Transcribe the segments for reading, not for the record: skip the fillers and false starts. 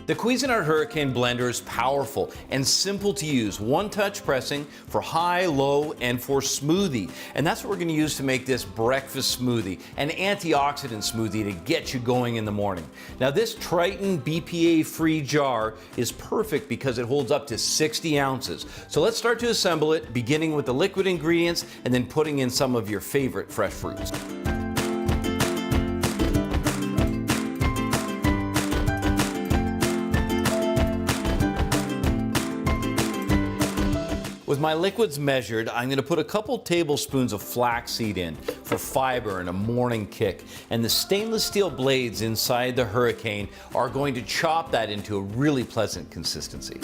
The Cuisinart Hurricane Blender is powerful and simple to use. One-touch pressing for high, low, and for smoothie. And that's what we're going to use to make this breakfast smoothie, an antioxidant smoothie to get you going in the morning. Now this Triton BPA-free jar is perfect because it holds up to 60 ounces. So let's start to assemble it, beginning with the liquid ingredients and then putting in some of your favorite fresh fruits. With my liquids measured, I'm going to put a couple tablespoons of flaxseed in for fiber and a morning kick. And the stainless steel blades inside the Hurricane are going to chop that into a really pleasant consistency.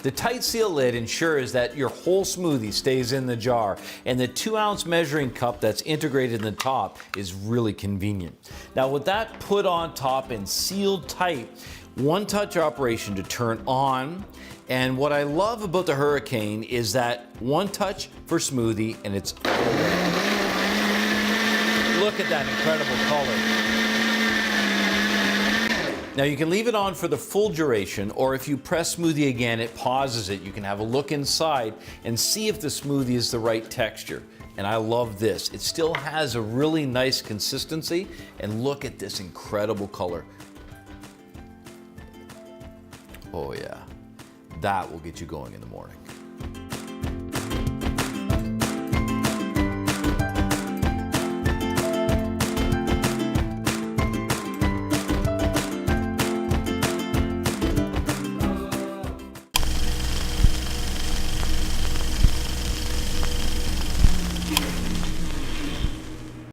The tight seal lid ensures that your whole smoothie stays in the jar, and the 2-ounce measuring cup that's integrated in the top is really convenient. Now with that put on top and sealed tight, one-touch operation to turn on. And what I love about the Hurricane is that one touch for smoothie and it's over. Look at that incredible color. Now you can leave it on for the full duration, or if you press smoothie again, it pauses it. You can have a look inside and see if the smoothie is the right texture. And I love this. It still has a really nice consistency, and look at this incredible color. Oh yeah, that will get you going in the morning.